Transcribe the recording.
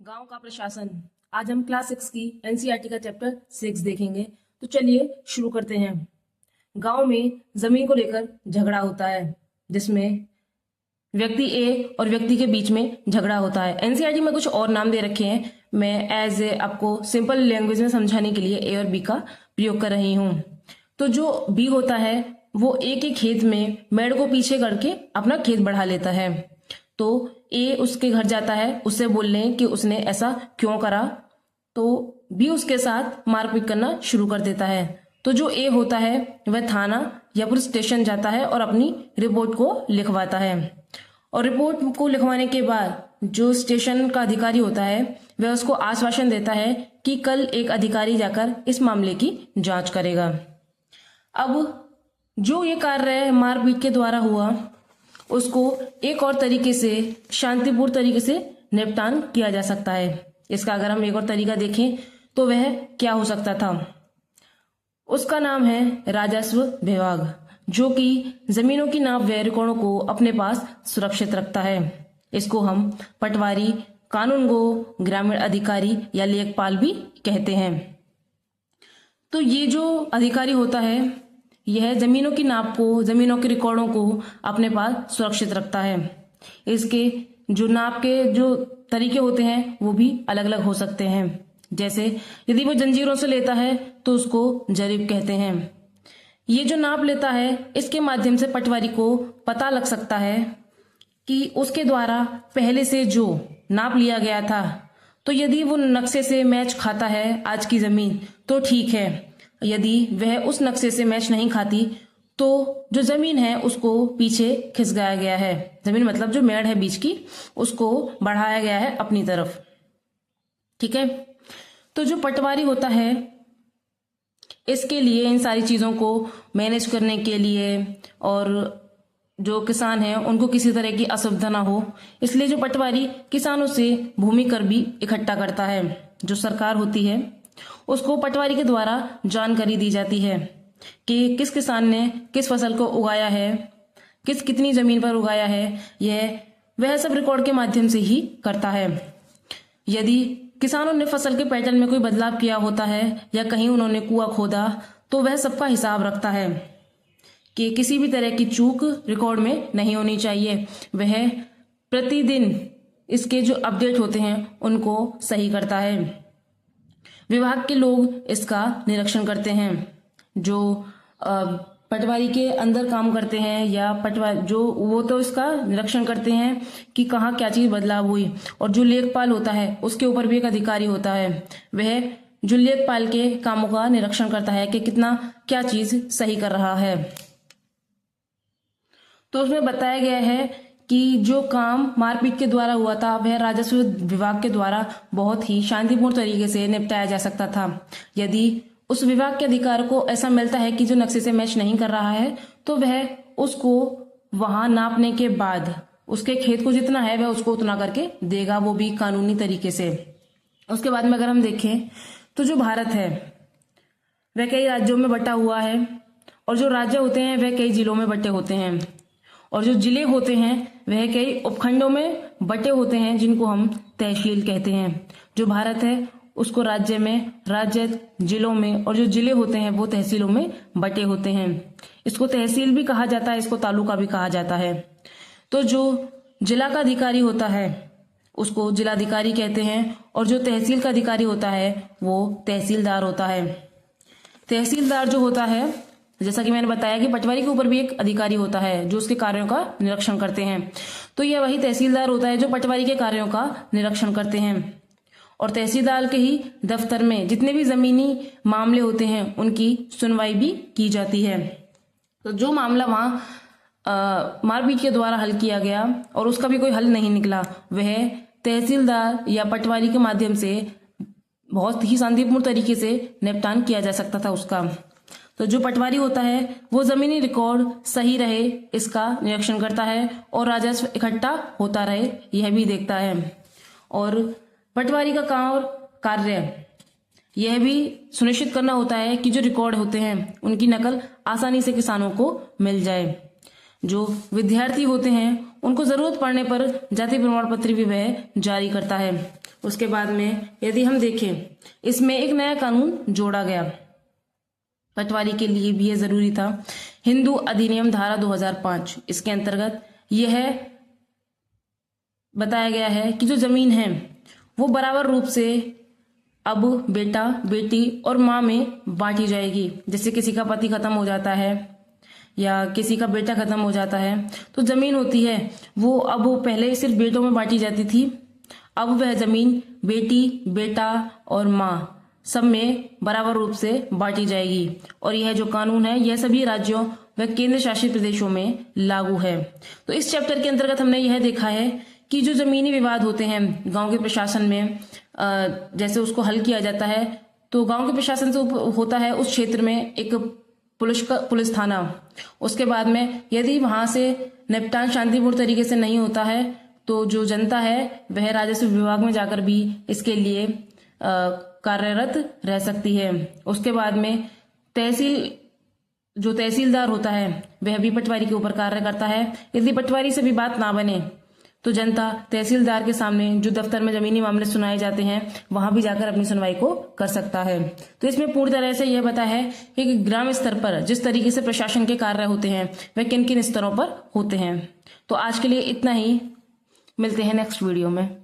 गांव का प्रशासन। आज हम क्लास 6 की एनसीईआरटी का चैप्टर 6 देखेंगे। तो चलिए शुरू करते हैं। गांव में जमीन को लेकर झगड़ा होता है, जिसमें व्यक्ति ए और व्यक्ति के बीच में झगड़ा होता है। एनसीईआरटी में कुछ और नाम दे रखे हैं, मैं एज ए आपको सिंपल लैंग्वेज में समझाने के लिए ए और बी का प्रयोग कर रही हूँ। तो जो बी होता है वो ए के खेत में मेड़ को पीछे करके अपना खेत बढ़ा लेता है। तो ए उसके घर जाता है उससे बोलने कि उसने ऐसा क्यों करा, तो बी उसके साथ मारपीट करना शुरू कर देता है। तो जो ए होता है वह थाना या पुलिस स्टेशन जाता है और अपनी रिपोर्ट को लिखवाता है। और रिपोर्ट को लिखवाने के बाद जो स्टेशन का अधिकारी होता है वह उसको आश्वासन देता है कि कल एक अधिकारी जाकर इस मामले की जांच करेगा। अब जो ये कार्य मारपीट के द्वारा हुआ उसको एक और तरीके से शांतिपूर्ण तरीके से निपटान किया जा सकता है। इसका अगर हम एक और तरीका देखें तो वह क्या हो सकता था, उसका नाम है राजस्व विभाग, जो कि जमीनों की नाप व रिकॉर्डों को अपने पास सुरक्षित रखता है। इसको हम पटवारी, कानूनगो, ग्रामीण अधिकारी या लेखपाल भी कहते हैं। तो ये जो अधिकारी होता है यह जमीनों की नाप को, जमीनों के रिकॉर्डों को अपने पास सुरक्षित रखता है। इसके जो नाप के जो तरीके होते हैं वो भी अलग अलग हो सकते हैं। जैसे यदि वो जंजीरों से लेता है तो उसको जरीब कहते हैं। ये जो नाप लेता है इसके माध्यम से पटवारी को पता लग सकता है कि उसके द्वारा पहले से जो नाप लिया गया था, तो यदि वो नक्शे से मैच खाता है आज की जमीन तो ठीक है, यदि वह उस नक्शे से मैच नहीं खाती तो जो जमीन है उसको पीछे खिसकाया गया है। जमीन मतलब जो मेड़ है बीच की उसको बढ़ाया गया है अपनी तरफ। ठीक है, तो जो पटवारी होता है इसके लिए इन सारी चीजों को मैनेज करने के लिए और जो किसान हैं उनको किसी तरह की असुविधा ना हो, इसलिए जो पटवारी किसानों से भूमि कर भी इकट्ठा करता है। जो सरकार होती है उसको पटवारी के द्वारा जानकारी दी जाती है कि किस किसान ने किस फसल को उगाया है, कितनी जमीन पर उगाया है, यह वह सब रिकॉर्ड के माध्यम से ही करता है। यदि किसानों ने फसल के पैटर्न में कोई बदलाव किया होता है या कहीं उन्होंने कुआं खोदा तो वह सबका हिसाब रखता है कि किसी भी तरह की चूक रिकॉर्ड में नहीं होनी चाहिए। वह प्रतिदिन इसके जो अपडेट होते हैं उनको सही करता है। विभाग के लोग इसका निरीक्षण करते हैं। जो पटवारी के अंदर काम करते हैं या पटवारी जो वो तो इसका निरीक्षण करते हैं कि कहाँ क्या चीज बदलाव हुई। और जो लेखपाल होता है उसके ऊपर भी एक अधिकारी होता है, वह जो लेखपाल के कामों का निरीक्षण करता है कि कितना क्या चीज सही कर रहा है। तो उसमें बताया गया है कि जो काम मारपीट के द्वारा हुआ था वह राजस्व विभाग के द्वारा बहुत ही शांतिपूर्ण तरीके से निपटाया जा सकता था। यदि उस विभाग के अधिकारी को ऐसा मिलता है कि जो नक्शे से मैच नहीं कर रहा है तो वह उसको वहां नापने के बाद उसके खेत को जितना है वह उसको उतना करके देगा, वो भी कानूनी तरीके से। उसके बाद में अगर हम देखें तो जो भारत है वह कई राज्यों में बटा हुआ है और जो राज्य होते हैं वह कई जिलों में बटे होते हैं और जो जिले होते हैं वह कई उपखंडों में बटे होते हैं जिनको हम तहसील कहते हैं। जो भारत है उसको राज्य में, राज्य जिलों में, और जो जिले होते हैं वो तहसीलों में बटे होते हैं। इसको तहसील भी कहा जाता है, इसको तालुका भी कहा जाता है। तो जो जिला का अधिकारी होता है उसको जिलाधिकारी कहते हैं और जो तहसील का अधिकारी होता है वो तहसीलदार होता है। तहसीलदार जो होता है, जैसा कि मैंने बताया कि पटवारी के ऊपर भी एक अधिकारी होता है जो उसके कार्यों का निरीक्षण करते हैं, तो यह वही तहसीलदार होता है जो पटवारी के कार्यों का निरीक्षण करते हैं। और तहसीलदार के ही दफ्तर में जितने भी जमीनी मामले होते हैं उनकी सुनवाई भी की जाती है। तो जो मामला वहां मारपीट के द्वारा हल किया गया और उसका भी कोई हल नहीं निकला, वह तहसीलदार या पटवारी के माध्यम से बहुत ही शांतिपूर्ण तरीके से निपटान किया जा सकता था उसका। तो जो पटवारी होता है वो जमीनी रिकॉर्ड सही रहे इसका निरीक्षण करता है और राजस्व इकट्ठा होता रहे यह भी देखता है। और पटवारी का कार्य यह भी सुनिश्चित करना होता है कि जो रिकॉर्ड होते हैं उनकी नकल आसानी से किसानों को मिल जाए। जो विद्यार्थी होते हैं उनको जरूरत पड़ने पर जाति प्रमाण पत्र भी वह जारी करता है। उसके बाद में यदि हम देखें, इसमें एक नया कानून जोड़ा गया, पटवारी के लिए भी ये जरूरी था। हिंदू अधिनियम धारा 2005, इसके अंतर्गत यह बताया गया है कि जो जमीन है वो बराबर रूप से अब बेटा, बेटी और माँ में बांटी जाएगी। जैसे किसी का पति खत्म हो जाता है या किसी का बेटा खत्म हो जाता है, तो जमीन होती है वो अब पहले सिर्फ बेटों में बांटी जाती थी, अब वह जमीन बेटी, बेटा और माँ सब में बराबर रूप से बांटी जाएगी। और यह जो कानून है यह सभी राज्यों व केंद्र शासित प्रदेशों में लागू है। तो इस चैप्टर के अंतर्गत हमने यह देखा है कि जो जमीनी विवाद होते हैं गांव के प्रशासन में, जैसे उसको हल किया जाता है, तो गांव के प्रशासन से होता है उस क्षेत्र में एक पुलिस थाना। उसके बाद में यदि वहां से निपटान शांतिपूर्ण तरीके से नहीं होता है तो जो जनता है वह राजस्व विभाग में जाकर भी इसके लिए कार्यरत रह सकती है। उसके बाद में तहसीलदार होता है वह भी पटवारी के ऊपर कार्य करता है। यदि पटवारी से भी बात ना बने तो जनता तहसीलदार के सामने जो दफ्तर में जमीनी मामले सुनाए जाते हैं वहां भी जाकर अपनी सुनवाई को कर सकता है। तो इसमें पूरी तरह से यह बता है कि ग्राम स्तर पर जिस तरीके से प्रशासन के कार्य होते हैं वह किन किन स्तरों पर होते हैं। तो आज के लिए इतना ही, मिलते हैं नेक्स्ट वीडियो में।